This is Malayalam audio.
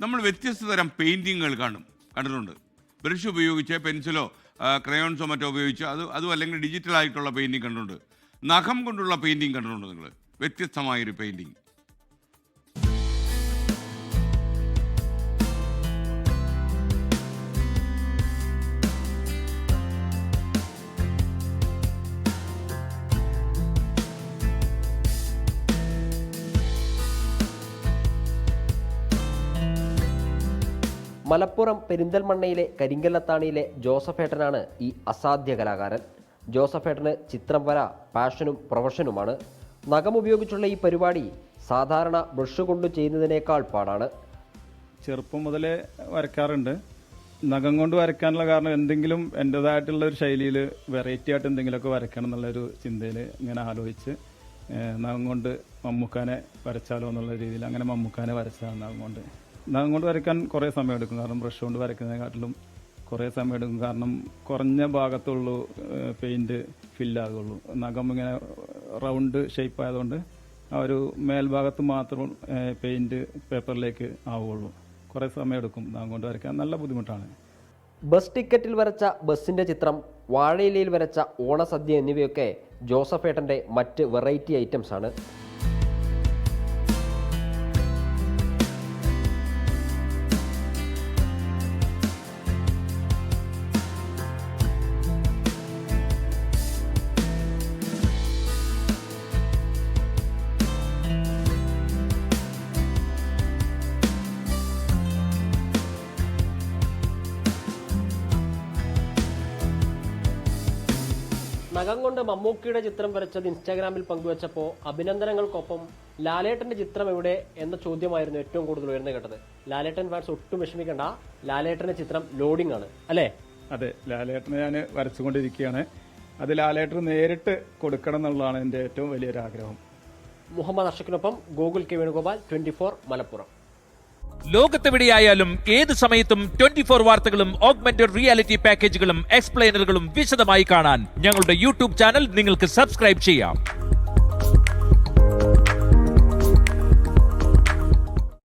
നമ്മൾ വ്യത്യസ്ത തരം പെയിൻറ്റിങ്ങുകൾ കണ്ടിട്ടുണ്ട്. ബ്രഷ് ഉപയോഗിച്ച് പെൻസിലോ ക്രയോൺസോ മറ്റോ ഉപയോഗിച്ച് അതും അല്ലെങ്കിൽ ഡിജിറ്റലായിട്ടുള്ള പെയിൻറ്റിങ് കണ്ടിട്ടുണ്ട്. നഖം കൊണ്ടുള്ള പെയിൻറ്റിങ് കണ്ടിട്ടുണ്ട് നിങ്ങൾ? വ്യത്യസ്തമായൊരു പെയിൻറ്റിങ്. മലപ്പുറം പെരിന്തൽമണ്ണയിലെ കരിങ്കല്ലത്താണിയിലെ ജോസഫേട്ടനാണ് ഈ അസാധ്യ കലാകാരൻ. ജോസഫേട്ടന് ചിത്രം വര പാഷനും പ്രൊഫഷനുമാണ്. നഖം ഉപയോഗിച്ചുള്ള ഈ പരിപാടി സാധാരണ ബ്രഷ് കൊണ്ട് ചെയ്യുന്നതിനേക്കാൾ പാടാണ്. ചെറുപ്പം മുതലേ വരയ്ക്കാറുണ്ട്. നഖം കൊണ്ട് വരയ്ക്കാനുള്ള കാരണം എന്തെങ്കിലും എൻ്റെതായിട്ടുള്ള ഒരു ശൈലിയിൽ വെറൈറ്റി ആയിട്ട് എന്തെങ്കിലുമൊക്കെ വരയ്ക്കണം എന്നുള്ളൊരു ചിന്തയിൽ ഇങ്ങനെ ആലോചിച്ച് നഖം കൊണ്ട് മമ്മൂക്കാനെ വരച്ചാലോ എന്നുള്ള രീതിയിൽ അങ്ങനെ മമ്മൂക്കാനെ വരച്ചതാണ്. നഖം കൊണ്ട് വരയ്ക്കാൻ കുറേ സമയമെടുക്കും. കാരണം ബ്രഷ് കൊണ്ട് വരയ്ക്കുന്നതിനെക്കാട്ടിലും കുറേ സമയമെടുക്കും. കാരണം കുറഞ്ഞ ഭാഗത്തുള്ളൂ പെയിൻറ്റ് ഫില്ലാകുള്ളൂ. നഖം ഇങ്ങനെ റൗണ്ട് ഷേപ്പ് ആയതുകൊണ്ട് ആ ഒരു മേൽഭാഗത്ത് മാത്രം പെയിൻറ്റ് പേപ്പറിലേക്ക് ആവുകയുള്ളൂ. കുറേ സമയമെടുക്കും നഖം കൊണ്ട് വരയ്ക്കാൻ. നല്ല ബുദ്ധിമുട്ടാണ്. ബസ് ടിക്കറ്റിൽ വരച്ച ബസ്സിൻ്റെ ചിത്രം, വാഴയിലയിൽ വരച്ച ഓണസദ്യ എന്നിവയൊക്കെ ജോസഫേട്ടൻ്റെ മറ്റ് വെറൈറ്റി ഐറ്റംസ് ആണ്. നഖം കൊണ്ട് മമ്മൂക്കിയുടെ ചിത്രം വരച്ചത് ഇൻസ്റ്റാഗ്രാമിൽ പങ്കുവച്ചപ്പോൾ അഭിനന്ദനങ്ങൾക്കൊപ്പം ലാലേട്ടന്റെ ചിത്രം എവിടെ എന്ന ചോദ്യമായിരുന്നു ഏറ്റവും കൂടുതൽ ഉയർന്നു കേട്ടത്. ലാലേട്ടൻ ഫാൻസ് ഒട്ടും വിഷമിക്കേണ്ട, ലാലേട്ടന്റെ ചിത്രം ലോഡിംഗ് ആണ് അല്ലേ? അതെ, ലാലേട്ടനെ ഞാൻ വരച്ചുകൊണ്ടിരിക്കുകയാണ്. അത് ലാലേട്ടന് നേരിട്ട് കൊടുക്കണം എന്നുള്ളതാണ് എൻ്റെ ഏറ്റവും വലിയൊരു ആഗ്രഹം. മുഹമ്മദ് അഷക്കിനൊപ്പം ഗോകുൽ കെ വേണുഗോപാൽ, 24 മലപ്പുറം. ലോകത്തെവിടെയായാലും ഏത് സമയത്തും 24 വാർത്തകളും ഓഗ്മെന്റഡ് റിയാലിറ്റി പാക്കേജുകളും എക്സ്പ്ലെയിനറുകളും വിശദമായി കാണാൻ ഞങ്ങളുടെ യൂട്യൂബ് ചാനൽ നിങ്ങൾക്ക് സബ്സ്ക്രൈബ് ചെയ്യാം.